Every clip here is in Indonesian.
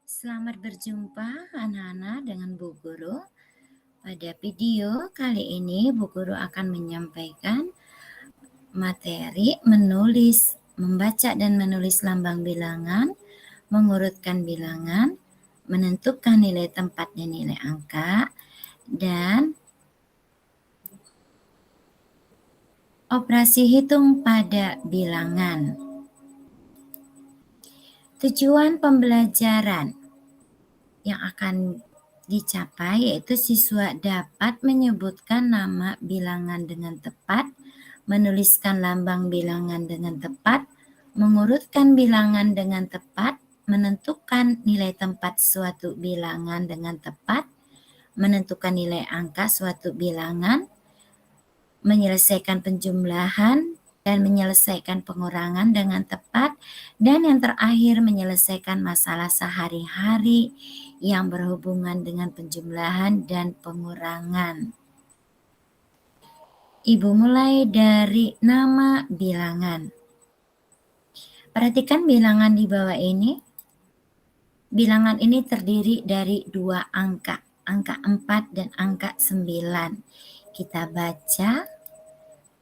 Selamat berjumpa anak-anak dengan Bu Guru. Pada video kali ini Bu Guru akan menyampaikan materi membaca dan menulis lambang bilangan, mengurutkan bilangan, menentukan nilai tempat dan nilai angka, dan operasi hitung pada bilangan. Tujuan pembelajaran yang akan dicapai yaitu siswa dapat menyebutkan nama bilangan dengan tepat, menuliskan lambang bilangan dengan tepat, mengurutkan bilangan dengan tepat, menentukan nilai tempat suatu bilangan dengan tepat, menentukan nilai angka suatu bilangan, menyelesaikan penjumlahan dan menyelesaikan pengurangan dengan tepat, dan yang terakhir menyelesaikan masalah sehari-hari yang berhubungan dengan penjumlahan dan pengurangan. Ibu mulai dari nama bilangan. Perhatikan bilangan di bawah ini. Bilangan ini terdiri dari dua angka 4 dan angka 9. Kita baca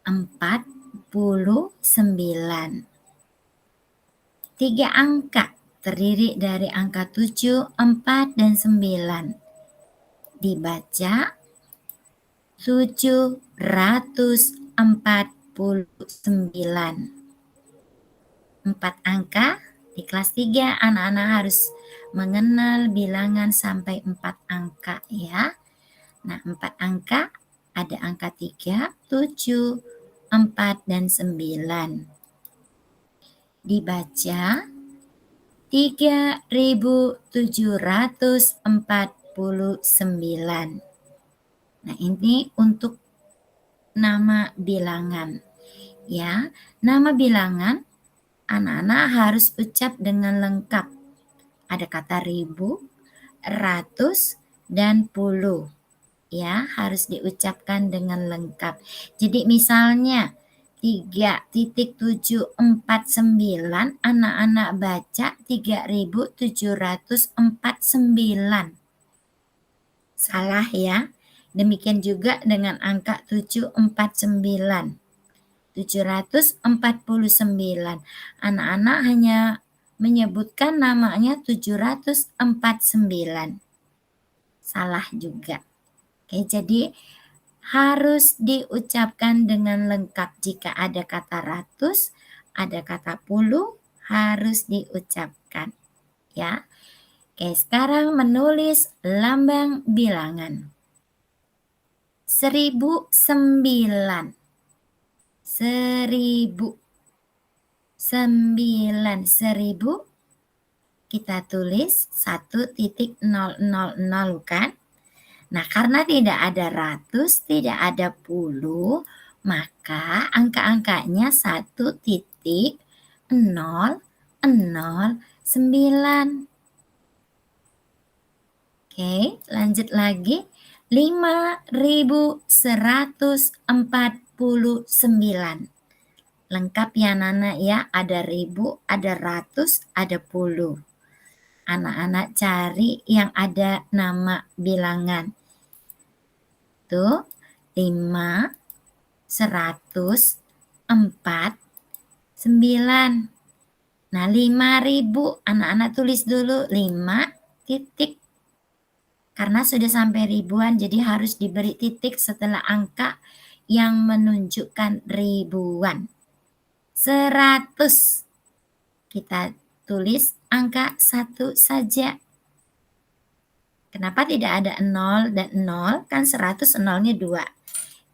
49. 3 angka terdiri dari angka 7, 4, dan 9. Dibaca 749. 4 angka. Di kelas 3 anak-anak harus mengenal bilangan sampai 4 angka ya. Nah, 4 angka ada angka 3, 7, 4, dan 9. Dibaca 3749. Nah, ini untuk nama bilangan ya. Nama bilangan anak-anak harus ucap dengan lengkap. Ada kata ribu, ratus, dan puluh ya, harus diucapkan dengan lengkap. Jadi misalnya 3.749 anak-anak baca 3749. Salah ya. Demikian juga dengan angka 749. 749. Anak-anak hanya menyebutkan namanya 749. Salah juga. Oke, jadi harus diucapkan dengan lengkap. Jika ada kata ratus, ada kata puluh, harus diucapkan. Ya. Oke, sekarang menulis lambang bilangan. 1009. 1000. Kita tulis 1.000 kan? Nah, karena tidak ada ratus, tidak ada puluh, maka angka-angkanya 1.009. Oke, lanjut lagi. 5.149. Lengkap ya Nana ya, ada ribu, ada ratus, ada puluh. Anak-anak cari yang ada nama bilangan. Tuh, 5, 100, 4, 9. Nah, 5.000 anak-anak tulis dulu 5 titik. Karena sudah sampai ribuan, jadi harus diberi titik setelah angka yang menunjukkan ribuan. 100. Kita tulis angka 1 saja. Kenapa tidak ada 0 dan 0? Kan 100 nolnya 2.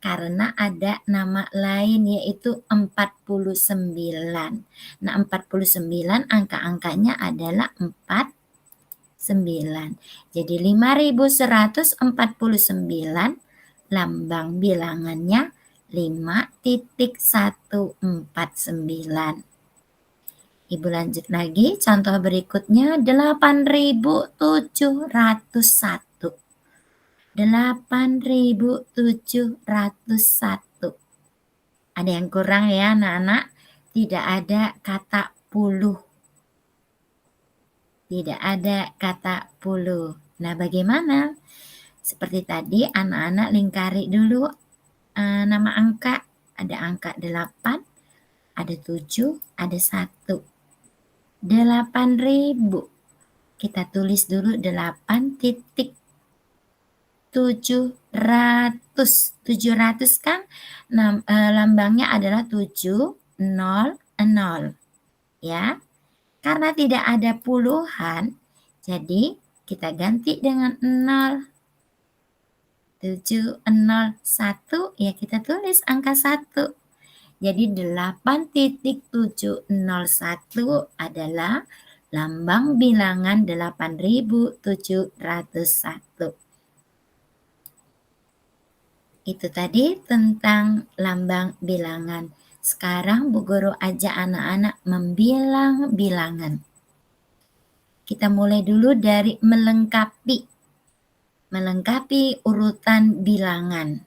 Karena ada nama lain yaitu 49. Nah, 49 angka-angkanya adalah 49. Jadi 5.149 lambang bilangannya 5.149. Ibu lanjut lagi, contoh berikutnya 8.701. 8.701. Ada yang kurang ya anak-anak? Tidak ada kata puluh. Tidak ada kata puluh. Nah, bagaimana? Seperti tadi, anak-anak lingkari dulu nama angka. Ada angka 8, ada 7, ada 1. 8.000. Kita tulis dulu 8.700. 700 kan lambangnya adalah 700. Ya. Karena tidak ada puluhan, jadi kita ganti dengan 0. 701, ya kita tulis angka 1. Jadi 8.701 adalah lambang bilangan 8.701. Itu tadi tentang lambang bilangan. Sekarang Bu Guru ajak anak-anak membilang bilangan. Kita mulai dulu dari melengkapi urutan bilangan.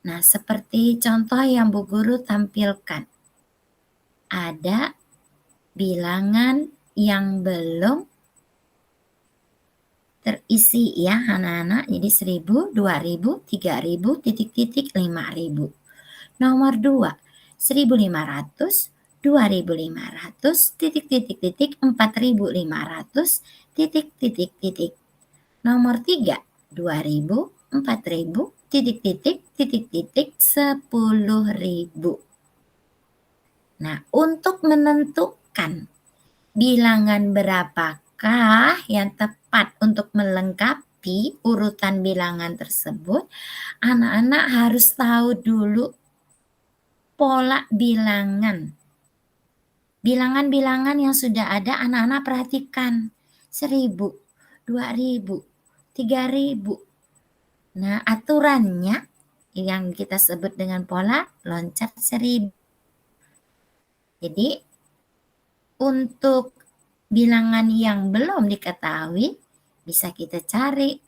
Nah, seperti contoh yang Bu Guru tampilkan. Ada bilangan yang belum terisi ya anak-anak. Jadi 1000, 2000, 3000, titik-titik 5000. Nomor 2, 1500, 2500, titik-titik-titik 4500, titik-titik-titik. Nomor 3, 2000, 4000, titik-titik, titik-titik 10.000. Nah, untuk menentukan bilangan berapakah yang tepat untuk melengkapi urutan bilangan tersebut, anak-anak harus tahu dulu pola bilangan. Bilangan-bilangan yang sudah ada anak-anak perhatikan. 1000, 2000, 3000. Nah, aturannya yang kita sebut dengan pola loncat 1000. Jadi, untuk bilangan yang belum diketahui, bisa kita cari.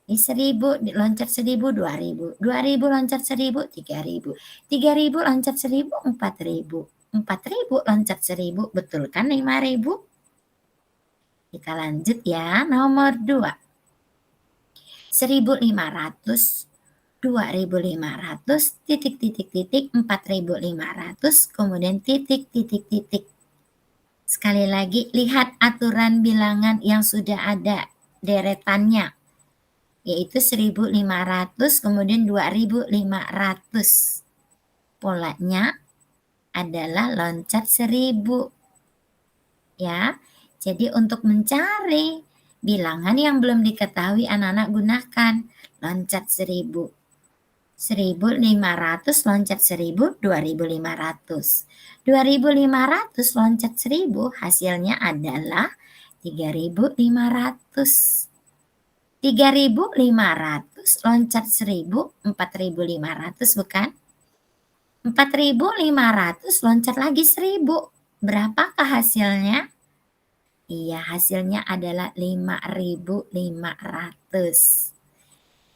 Di 1000 loncat 1000, 2000. 2000 loncat 1000, 3000. 3000 loncat 1000, 4000. 4000 loncat 1000, betul kan 5000? Kita lanjut ya, nomor 2. 1500, 2500, titik-titik-titik 4500, kemudian titik-titik-titik. Sekali lagi, lihat aturan bilangan yang sudah ada deretannya, yaitu 1500, kemudian 2500. Polanya adalah loncat 1000. Ya, jadi untuk mencari bilangan yang belum diketahui, anak-anak gunakan loncat 1000. 1500 loncat 1000, 2500. 2500 loncat 1000, hasilnya adalah 3500. 3500 loncat 1000, 4500 bukan? 4500 loncat lagi 1000. Berapakah hasilnya? Iya, hasilnya adalah 5500.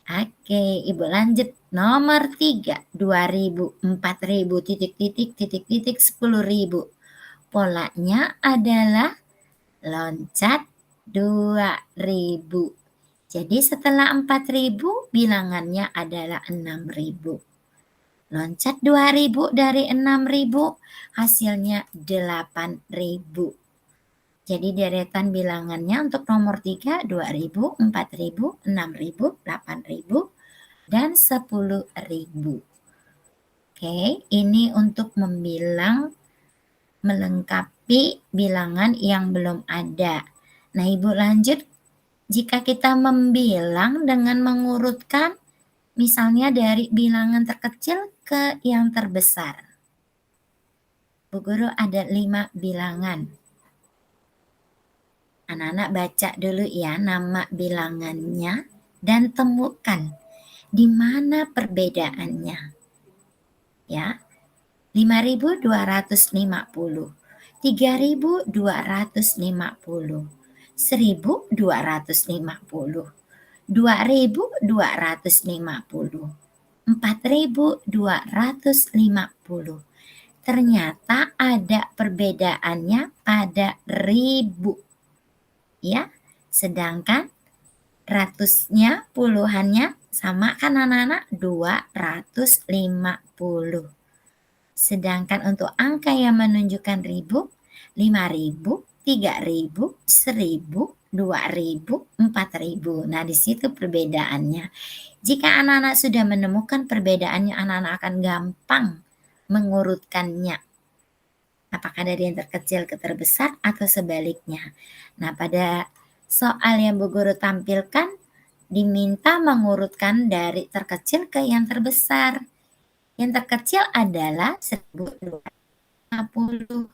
Oke, Ibu lanjut. Nomor 3, 2000, 4000, titik-titik, titik-titik 10.000. Polanya adalah loncat 2000. Jadi setelah 4000, bilangannya adalah 6000. Loncat 2000 dari 6000, hasilnya 8000. Jadi deretan bilangannya untuk nomor 3, 2000, 4000, 6000, 8000, dan 10.000. Oke, ini untuk melengkapi bilangan yang belum ada. Nah, Ibu lanjut. Jika kita membilang dengan mengurutkan, misalnya dari bilangan terkecil ke yang terbesar. Bu Guru ada 5 bilangan. Anak-anak baca dulu ya nama bilangannya dan temukan di mana perbedaannya. Ya. 5250, 3250, 1250, 2250, 4250. Ternyata ada perbedaannya pada ribu. ya. Sedangkan ratusnya, puluhannya sama kan anak-anak? 250. Sedangkan untuk angka yang menunjukkan ribu, 5.000, 3.000, 1.000, 2.000, 4.000. Nah, di situ perbedaannya. Jika anak-anak sudah menemukan perbedaannya, anak-anak akan gampang mengurutkannya. Apakah dari yang terkecil ke terbesar atau sebaliknya. Nah, pada soal yang Bu Guru tampilkan, diminta mengurutkan dari terkecil ke yang terbesar. Yang terkecil adalah 1.250,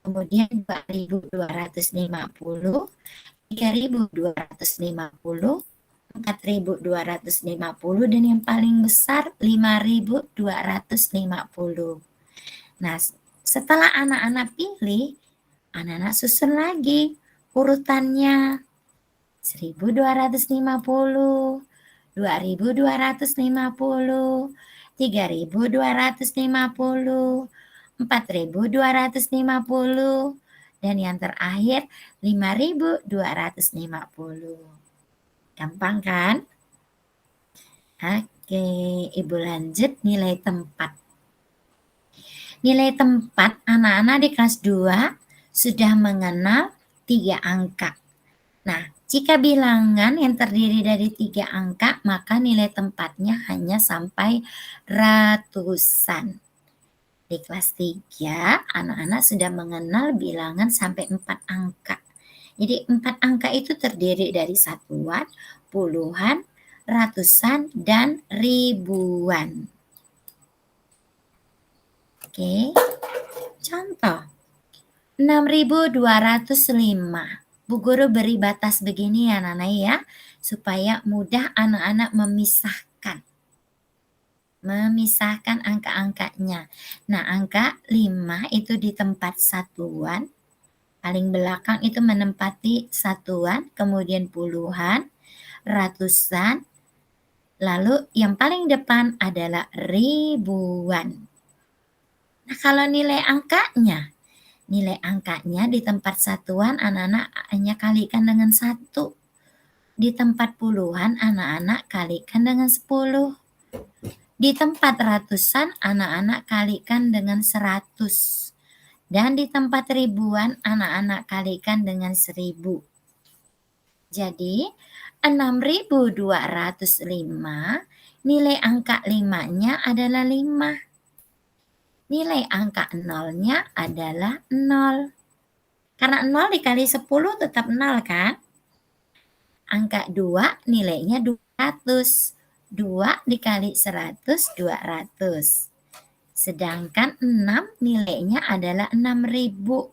kemudian 2.250, 3.250, 4.250, dan yang paling besar 5.250. Nah, setelah anak-anak pilih, anak-anak susun lagi urutannya. 1.250, 2.250, 3.250, 4.250, dan yang terakhir 5.250. Gampang kan? Oke, Ibu lanjut nilai tempat. Nilai tempat anak-anak di kelas 2 sudah mengenal 3 angka. Nah, jika bilangan yang terdiri dari 3 angka, maka nilai tempatnya hanya sampai ratusan. Di kelas 3, anak-anak sudah mengenal bilangan sampai 4 angka. Jadi 4 angka itu terdiri dari satuan, puluhan, ratusan, dan ribuan. Oke, contoh 6.205. Bu Guru beri batas begini ya anak-anak ya, supaya mudah anak-anak memisahkan angka-angkanya. Nah, angka 5 itu di tempat satuan, paling belakang itu menempati satuan, kemudian puluhan, ratusan, lalu yang paling depan adalah ribuan. Nah, kalau nilai angkanya di tempat satuan anak-anak hanya kalikan dengan 1. Di tempat puluhan anak-anak kalikan dengan 10. Di tempat ratusan anak-anak kalikan dengan 100. Dan di tempat ribuan anak-anak kalikan dengan 1000. Jadi 6.205, nilai angka 5-nya adalah 5. Nilai angka 0-nya adalah 0. Karena 0 dikali 10 tetap 0 kan? Angka 2 nilainya 200. 2 dikali 100, 200. Sedangkan 6 nilainya adalah 6.000.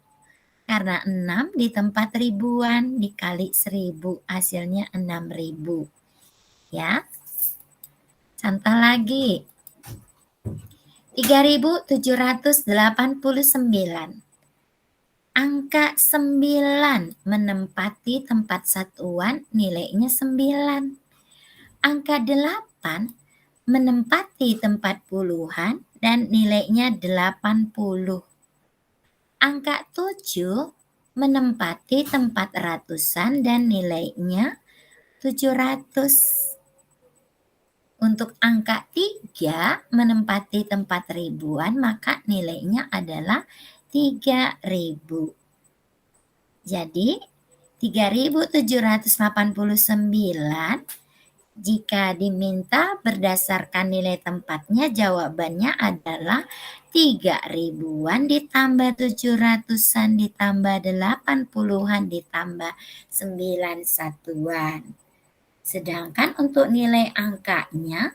Karena 6 di tempat ribuan dikali 1.000, hasilnya 6.000. Ya. Contoh lagi. 3.789. Angka 9 menempati tempat satuan, nilainya 9. Angka 8 menempati tempat puluhan dan nilainya 80. Angka 7 menempati tempat ratusan dan nilainya 700. Untuk angka 3 menempati tempat ribuan, maka nilainya adalah 3.000. Jadi 3.789 jika diminta berdasarkan nilai tempatnya, jawabannya adalah 3.000-an ditambah 700-an ditambah 80-an ditambah 9 satuan. Sedangkan untuk nilai angkanya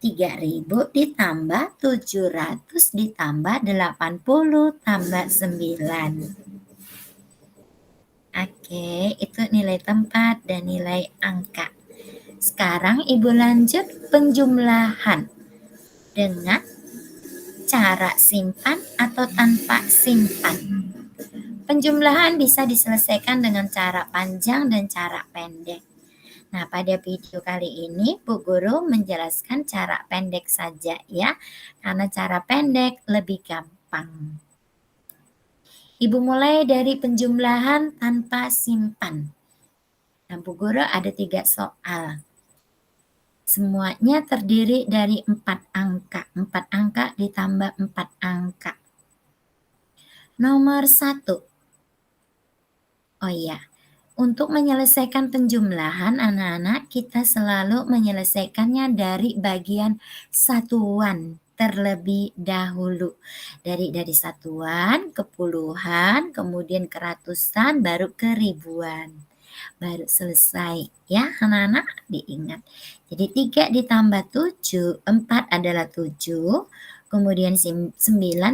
3.000 ditambah 700 ditambah 80 tambah 9. Oke, itu nilai tempat dan nilai angka. Sekarang Ibu lanjut penjumlahan dengan cara simpan atau tanpa simpan. Penjumlahan bisa diselesaikan dengan cara panjang dan cara pendek. Nah, pada video kali ini Bu Guru menjelaskan cara pendek saja ya, karena cara pendek lebih gampang. Ibu mulai dari penjumlahan tanpa simpan. Nah, Bu Guru ada 3 soal. Semuanya terdiri dari 4 angka. 4 angka ditambah 4 angka. Nomor 1. Oh iya, untuk menyelesaikan penjumlahan anak-anak, kita selalu menyelesaikannya dari bagian satuan terlebih dahulu. Dari satuan ke puluhan, kemudian ke ratusan, baru ke ribuan. Baru selesai ya anak-anak, diingat. Jadi 3 ditambah 7, 4 adalah 7, kemudian 9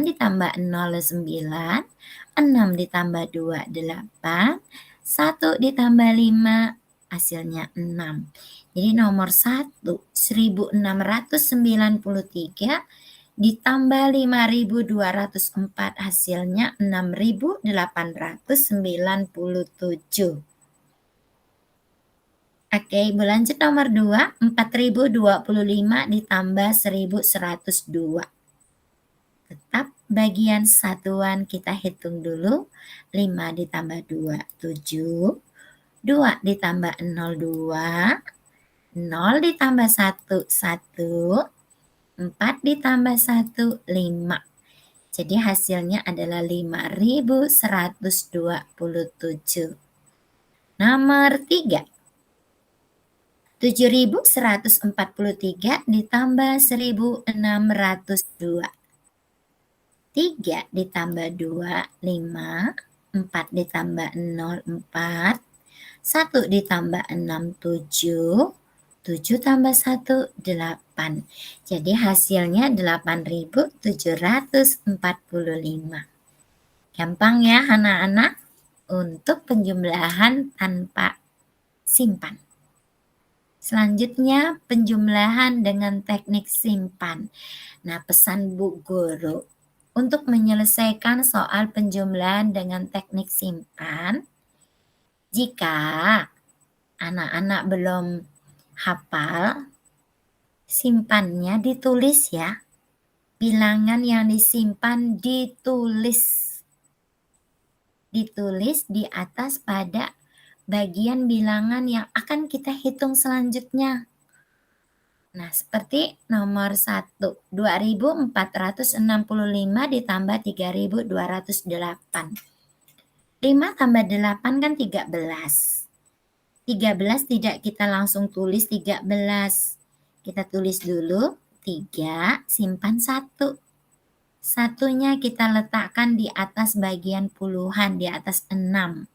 ditambah 0, 9, 6 ditambah 2, 8, 1 ditambah 5, hasilnya 6. Jadi nomor 1, 1693 ditambah 5204, hasilnya 6897. Oke, Ibu lanjut nomor 2, 4025 ditambah 1102. Tetap bagian satuan kita hitung dulu. 5 ditambah 2, 7. 2 ditambah 0, 2. 0 ditambah 1, 1. 4 ditambah 1, 5. Jadi hasilnya adalah 5127. Nomor 3. 7143 ditambah 1602. 3 ditambah 2, 5. 4 ditambah 0, 4. 1 ditambah 6, 7. 7 tambah 1, 8. Jadi hasilnya 8745. Gampang ya anak-anak untuk penjumlahan tanpa simpan. Selanjutnya penjumlahan dengan teknik simpan. Nah, pesan Bu Guru untuk menyelesaikan soal penjumlahan dengan teknik simpan, jika anak-anak belum hafal, simpannya ditulis ya. Bilangan yang disimpan ditulis. Ditulis di atas pada bagian bilangan yang akan kita hitung selanjutnya. Nah, seperti nomor 1, 2465 ditambah 3208. 5 tambah 8 kan 13. 13 tidak kita langsung tulis 13. Kita tulis dulu 3, simpan 1. Satunya kita letakkan di atas bagian puluhan, di atas 6.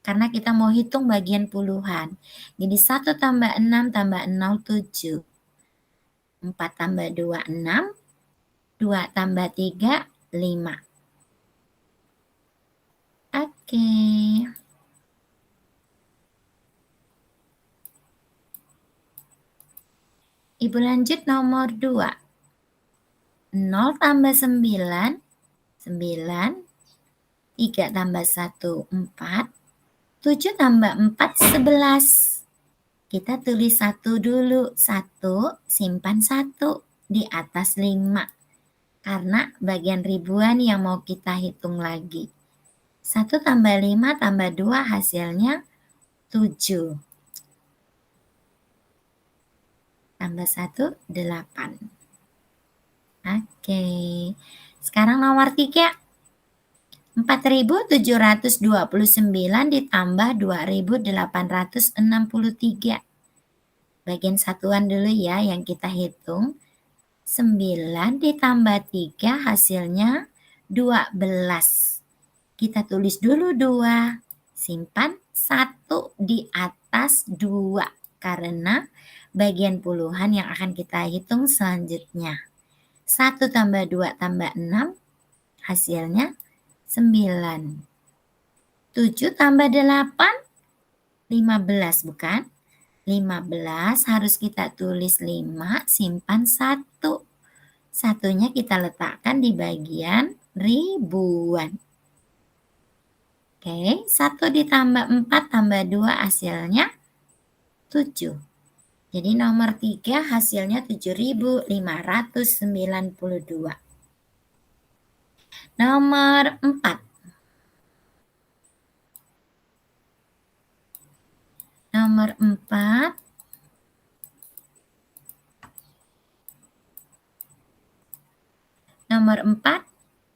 Karena kita mau hitung bagian puluhan. Jadi 1 tambah 6 tambah 0, 7. 4 tambah 2, 6. 2 tambah 3, 5. Oke. Ibu lanjut nomor 2. 0 tambah 9, 9. 3 tambah 1, 4. 7 tambah 4, 11. Kita tulis 1 dulu. 1, simpan 1 di atas 5. Karena bagian ribuan yang mau kita hitung lagi. 1 tambah 5 tambah 2 hasilnya 7. Tambah 1, 8. Oke. Sekarang nomor 3. 4729 ditambah 2863. Bagian satuan dulu ya yang kita hitung. 9 ditambah 3 hasilnya 12. Kita tulis dulu 2. Simpan 1 di atas 2. Karena bagian puluhan yang akan kita hitung selanjutnya. 1 tambah 2 tambah 6. Hasilnya 9. 7 tambah 8, 15 bukan? 15 harus kita tulis 5, simpan 1. Satunya kita letakkan di bagian ribuan. Oke, 1 ditambah 4 tambah 2 hasilnya 7. Jadi nomor 3 hasilnya 7592. Nomor 4. nomor 4. Nomor 4,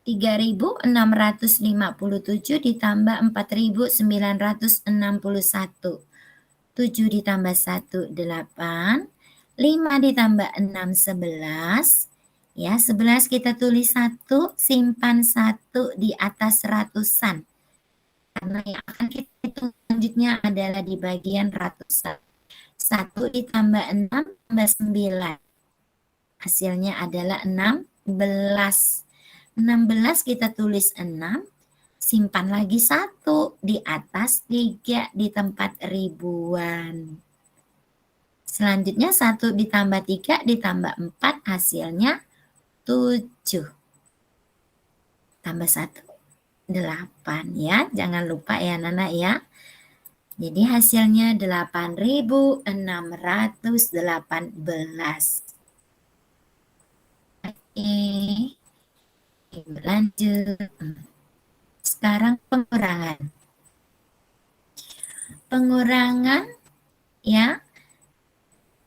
3.657 ditambah 4.961. 7 ditambah 1, 8. 5 ditambah 6, 11. Ya, 11 kita tulis 1, simpan 1 di atas ratusan. Karena yang akan kita hitung selanjutnya adalah di bagian ratusan. 1 ditambah 6 tambah 9. Hasilnya adalah 16. 16 kita tulis 6, simpan lagi 1 di atas 3 di tempat ribuan. Selanjutnya 1 ditambah 3 ditambah 4 hasilnya 7. Tambah 1, 8 ya. Jangan lupa ya Nana ya. Jadi hasilnya 8.618. Oke. Lanjut. Sekarang pengurangan. Pengurangan ya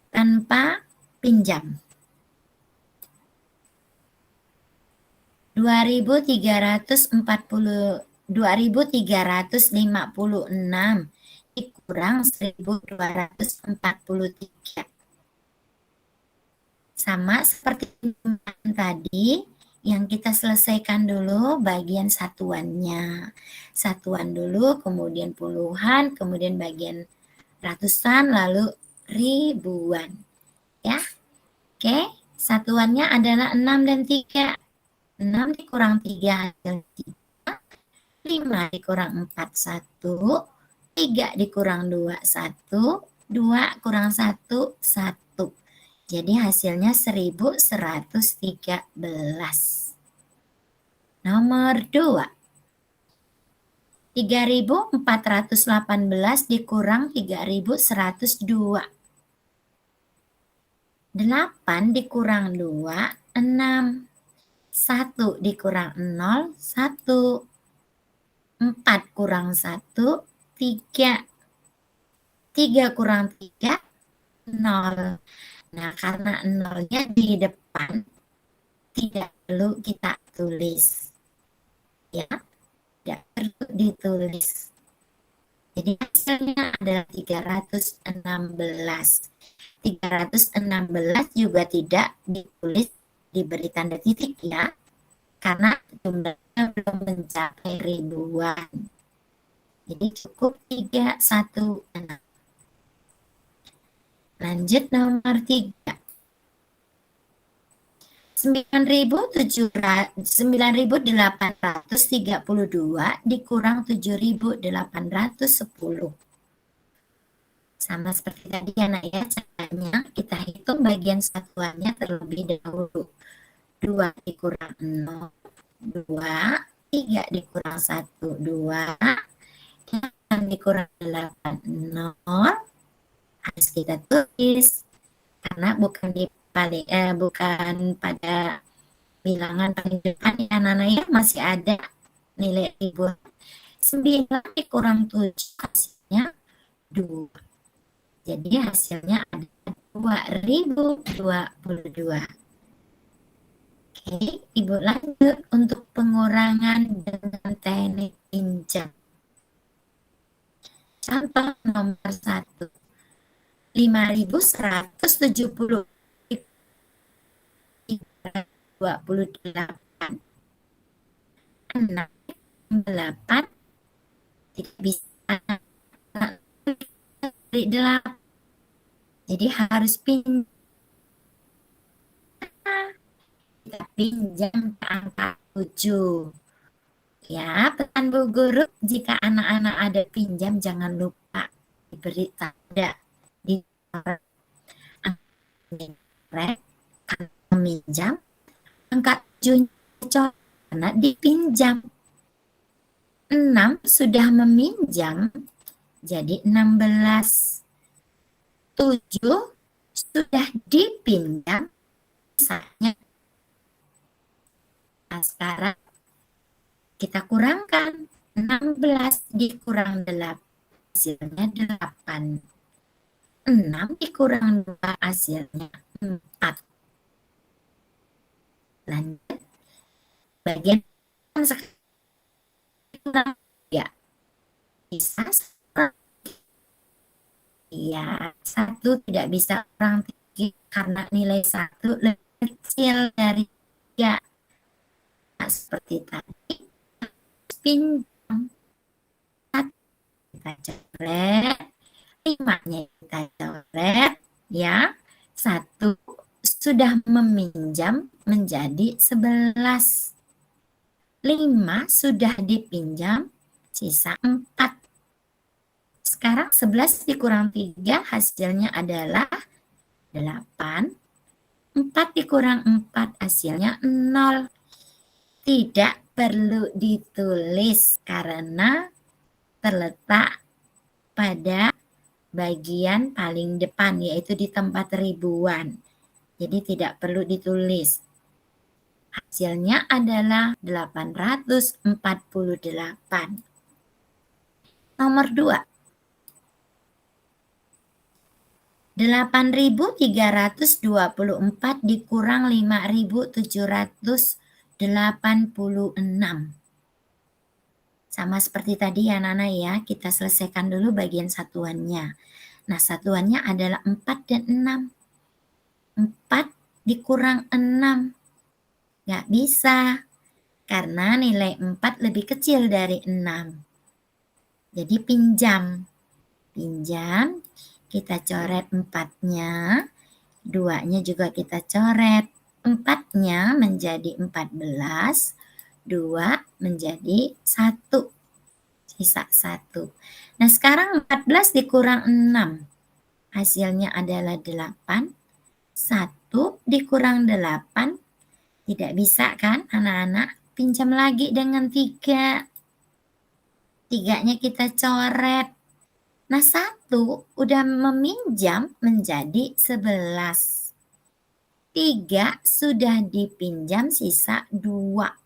tanpa pinjam. 2.356 dikurang 1.243. Sama seperti tadi, yang kita selesaikan dulu bagian satuannya. Satuan dulu, kemudian puluhan, kemudian bagian ratusan, lalu ribuan. Ya, oke. Satuannya adalah 6 dan 3. 6 dikurang 3 hasil 3. 5 dikurang 4, 1. 3 dikurang 2, 1. 2 kurang 1, 1. Jadi hasilnya 1.113. Nomor 2. 3.418 dikurang 3.102. 8 dikurang 2, 6. 1 dikurang 0, 1. 4 kurang 1, 3. 3 kurang 3, 0. Nah, karena 0-nya di depan, tidak perlu kita tulis. Ya, tidak perlu ditulis. Jadi hasilnya adalah 316. 316 juga tidak ditulis, diberi tanda titik ya, karena jumlahnya belum mencapai ribuan. Jadi cukup 316. Lanjut nomor 3. 9.832 dikurang 7.810. Sama seperti tadi ya Nak ya, caranya kita hitung bagian satuannya terlebih dahulu. 2 dikurang 0, 2. 3 dikurang 1, 2. 8 dikurang 8, 0. Harus kita tulis karena bukan bukan pada bilangan paling depan ya Nana ya, masih ada nilai ribuan. 9 dikurang 7 hasilnya 2. Jadi hasilnya ada 2022. Oke, Ibu lanjut untuk pengurangan dengan teknik pinjam. Contoh nomor 1. 5.170 28. 6, 8 tidak bisa dari 8. Jadi harus pinjam. Kita pinjam ke angka 7. Ya, pesan Bu Guru, jika anak-anak ada pinjam jangan lupa diberi tanda di meminjam angka 7 karena dipinjam. 6 sudah meminjam jadi 16. 7 sudah dipinjam misalnya. Nah, sekarang kita kurangkan 16 dikurang 8 hasilnya 8. 6 dikurang 2 hasilnya 4. Lanjut, bagian sekarang ya, bisa ya, 1 tidak bisa kurang 3 karena nilai 1 lebih kecil dari 3. Nah, seperti tadi, pinjam 1 kita coret, 5-nya kita coret, ya. 1 sudah meminjam menjadi 11. 5 sudah dipinjam, sisa 4. Sekarang 11 dikurang 3 hasilnya adalah 8. 4 dikurang 4 hasilnya 0. Tidak perlu ditulis karena terletak pada bagian paling depan, yaitu di tempat ribuan. Jadi tidak perlu ditulis. Hasilnya adalah 848. Nomor 2. 8.324 dikurang 5.786. Sama seperti tadi ya Nana ya, kita selesaikan dulu bagian satuannya. Nah, satuannya adalah 4 dan 6. 4 dikurang 6. Nggak bisa, karena nilai 4 lebih kecil dari 6. Jadi pinjam. Pinjam, kita coret 4-nya. 2-nya juga kita coret. 4-nya menjadi 14. 2 menjadi 1. Sisa 1. Nah, sekarang 14 dikurang 6. Hasilnya adalah 8. 1 dikurang 8. Tidak bisa kan anak-anak? Pinjam lagi dengan 3. 3-nya kita coret. Nah, 1 udah meminjam menjadi 11. 3 sudah dipinjam, sisa 2.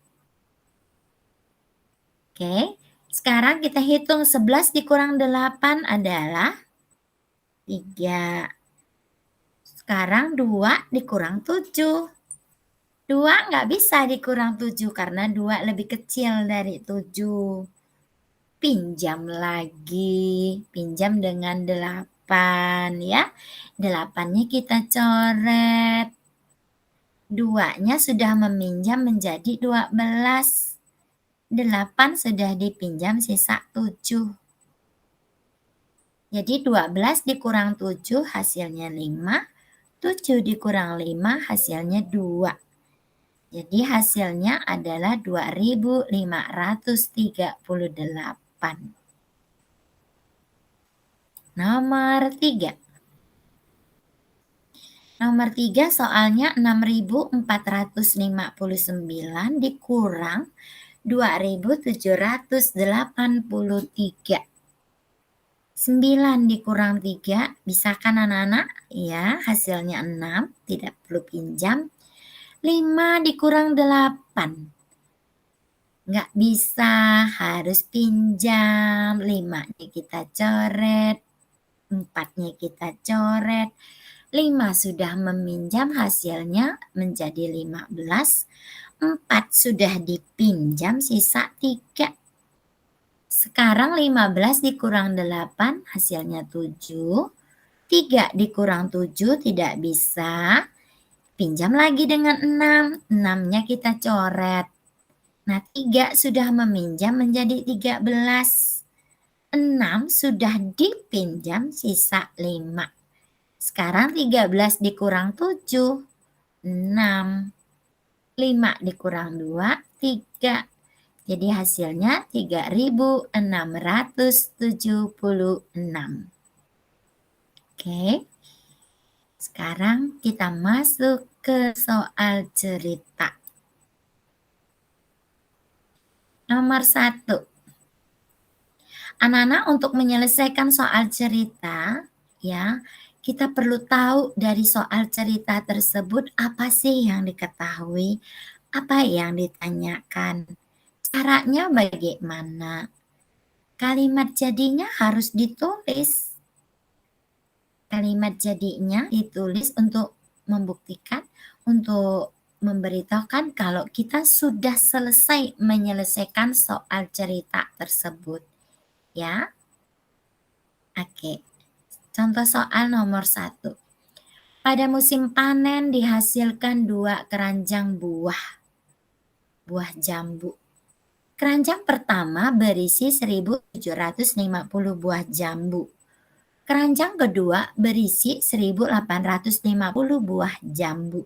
Oke, sekarang kita hitung 11 dikurang 8 adalah 3. Sekarang 2 dikurang 7. 2 nggak bisa dikurang 7 karena 2 lebih kecil dari 7. Pinjam lagi, pinjam dengan 8 ya. 8-nya kita coret. 2-nya sudah meminjam menjadi 12. 8 sudah dipinjam, sisa 7. Jadi 12 dikurang 7 hasilnya 5. 7 dikurang 5 hasilnya 2. Jadi hasilnya adalah 2.538. Nomor 3. Nomor 3 soalnya 6.459 dikurang 2.783. 9 dikurang 3, bisa kan anak-anak? Ya, hasilnya 6, tidak perlu pinjam. 5 dikurang 8. Nggak bisa, harus pinjam. 5-nya kita coret, 4-nya kita coret. 5 sudah meminjam, hasilnya menjadi 15. 4 sudah dipinjam, sisa 3. Sekarang 15 dikurang 8 hasilnya 7. 3 dikurang 7 tidak bisa. Pinjam lagi dengan 6. 6-nya kita coret. Nah, 3 sudah meminjam menjadi 13. 6 sudah dipinjam, sisa 5. Sekarang 13 dikurang 7, 6. 5 dikurang 2, 3. Jadi hasilnya 3.676. Oke. Sekarang kita masuk ke soal cerita. Nomor 1. Anak-anak, untuk menyelesaikan soal cerita, ya, kita perlu tahu dari soal cerita tersebut apa sih yang diketahui, apa yang ditanyakan. Caranya bagaimana? Kalimat jadinya harus ditulis. Kalimat jadinya ditulis untuk membuktikan, untuk memberitahukan kalau kita sudah selesai menyelesaikan soal cerita tersebut. Ya, oke. Contoh soal nomor 1. Pada musim panen dihasilkan 2 keranjang buah jambu. Keranjang pertama berisi 1.750 buah jambu. Keranjang kedua berisi 1.850 buah jambu.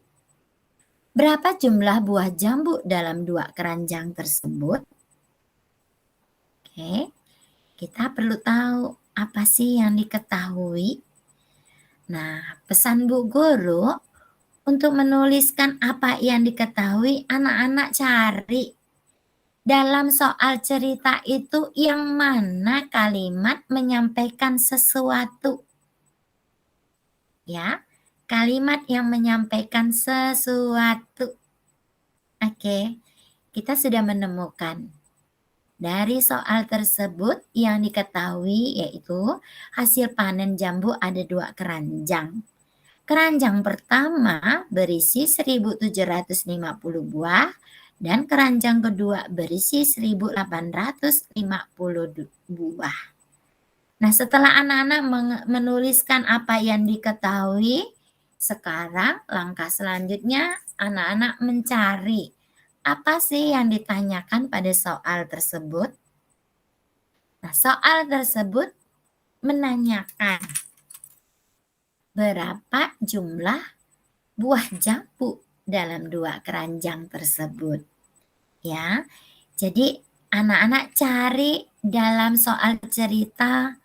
Berapa jumlah buah jambu dalam 2 keranjang tersebut? Oke, kita perlu tahu apa sih yang diketahui. Nah, pesan Bu Guru untuk menuliskan apa yang diketahui, anak-anak cari dalam soal cerita itu yang mana kalimat menyampaikan sesuatu. Ya, kalimat yang menyampaikan sesuatu. Oke, kita sudah menemukan. Dari soal tersebut yang diketahui yaitu hasil panen jambu ada 2 keranjang. Keranjang pertama berisi 1.750 buah dan keranjang kedua berisi 1.850 buah. Nah, setelah anak-anak menuliskan apa yang diketahui, sekarang langkah selanjutnya anak-anak mencari apa sih yang ditanyakan pada soal tersebut. Nah, soal tersebut menanyakan berapa jumlah buah jambu dalam 2 keranjang tersebut. Ya, jadi anak-anak cari dalam soal cerita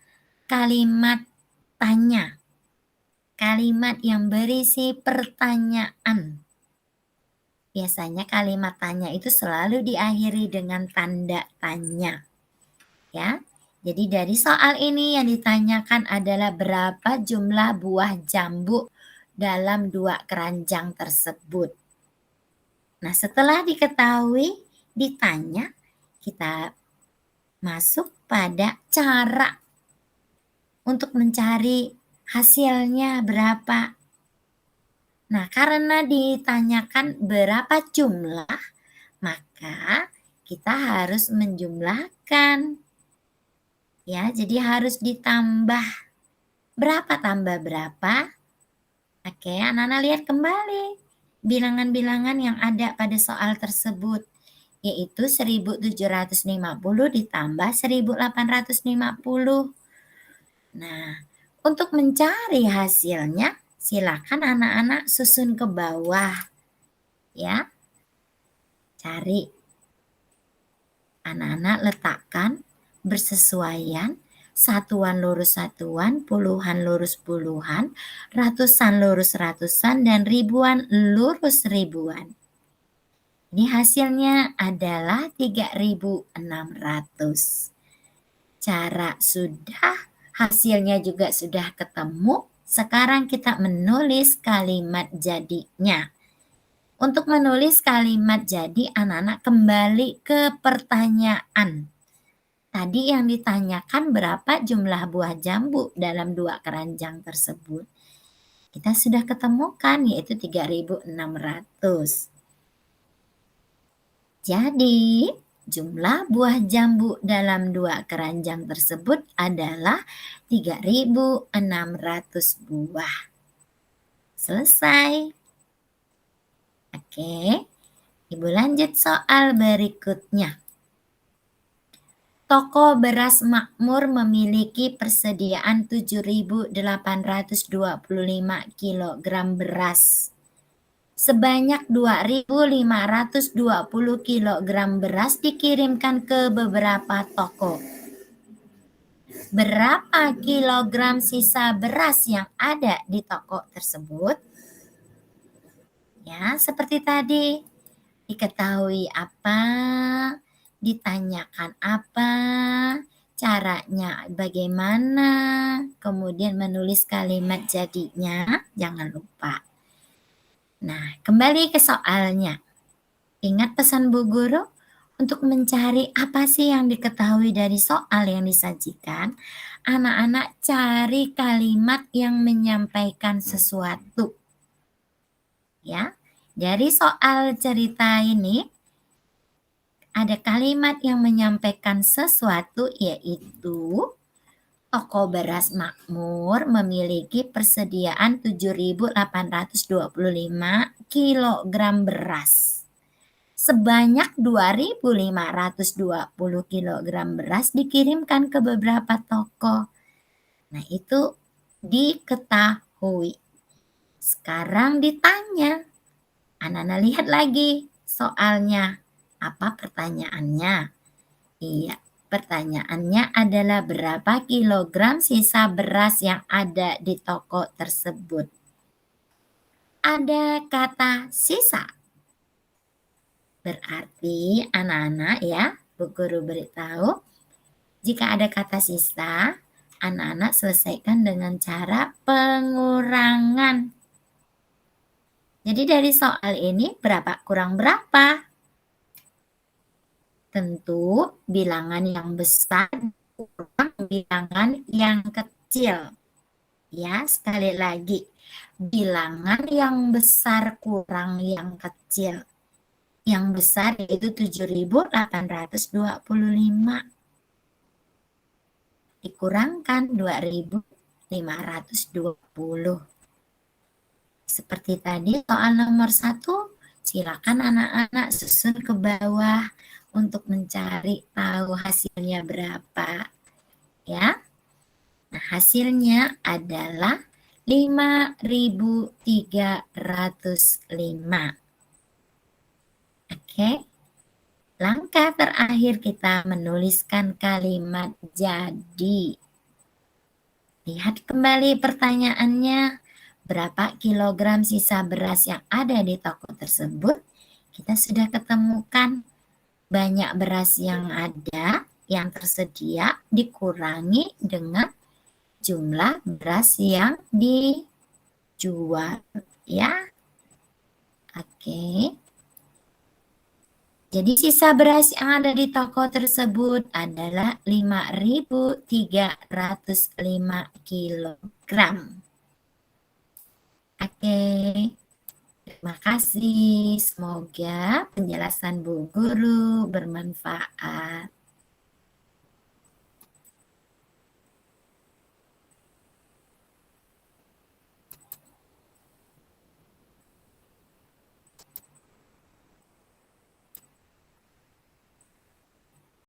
kalimat tanya, kalimat yang berisi pertanyaan. Biasanya kalimat tanya itu selalu diakhiri dengan tanda tanya. Ya, jadi dari soal ini yang ditanyakan adalah berapa jumlah buah jambu dalam 2 keranjang tersebut. Nah, setelah diketahui, ditanya, kita masuk pada cara untuk mencari hasilnya berapa. Nah, karena ditanyakan berapa jumlah, maka kita harus menjumlahkan. Ya, jadi harus ditambah. Berapa tambah berapa? Oke, anak-anak lihat kembali bilangan-bilangan yang ada pada soal tersebut, yaitu 1.750 ditambah 1.850. Nah, untuk mencari hasilnya, silakan anak-anak susun ke bawah. Ya, cari. Anak-anak letakkan bersesuaian satuan lurus satuan, puluhan lurus puluhan, ratusan lurus ratusan, dan ribuan lurus ribuan. Ini hasilnya adalah 3.600. Cara sudah, hasilnya juga sudah ketemu. Sekarang kita menulis kalimat jadinya. Untuk menulis kalimat jadi, anak-anak kembali ke pertanyaan. Tadi yang ditanyakan berapa jumlah buah jambu dalam 2 keranjang tersebut. Kita sudah ketemukan yaitu 3.600. Jadi, jumlah buah jambu dalam 2 keranjang tersebut adalah 3.600 buah. Selesai. Oke, Ibu lanjut soal berikutnya. Toko beras makmur memiliki persediaan 7.825 kg beras. Sebanyak 2.520 kg beras dikirimkan ke beberapa toko. Berapa kilogram sisa beras yang ada di toko tersebut? Ya, seperti tadi. Diketahui apa, ditanyakan apa, caranya bagaimana, kemudian menulis kalimat jadinya, jangan lupa. Nah, kembali ke soalnya. Ingat pesan Bu Guru? Untuk mencari apa sih yang diketahui dari soal yang disajikan, anak-anak cari kalimat yang menyampaikan sesuatu, ya. Dari soal cerita ini, ada kalimat yang menyampaikan sesuatu, yaitu toko beras makmur memiliki persediaan 7.825 kilogram beras. Sebanyak 2.520 kilogram beras dikirimkan ke beberapa toko. Nah, itu diketahui. Sekarang ditanya. Anak-anak lihat lagi soalnya. Apa pertanyaannya? Iya, pertanyaannya adalah berapa kilogram sisa beras yang ada di toko tersebut? Ada kata sisa. Berarti anak-anak ya, Bu Guru beritahu, jika ada kata sisa, anak-anak selesaikan dengan cara pengurangan. Jadi dari soal ini berapa kurang berapa? Tentu bilangan yang besar kurang bilangan yang kecil. Ya, sekali lagi. Bilangan yang besar kurang yang kecil. Yang besar yaitu 7.825. Dikurangkan 2.520. Seperti tadi soal nomor 1, silakan anak-anak susun ke bawah untuk mencari tahu hasilnya berapa. Ya. Nah, hasilnya adalah 5.305. Oke. Langkah terakhir kita menuliskan kalimat jadi. Lihat kembali pertanyaannya. Berapa kilogram sisa beras yang ada di toko tersebut? Kita sudah ketemukan banyak beras yang ada, yang tersedia, dikurangi dengan jumlah beras yang dijual, ya. Oke. Jadi sisa beras yang ada di toko tersebut adalah 5.305 kilogram. Oke. Terima kasih. Semoga penjelasan Bu Guru bermanfaat.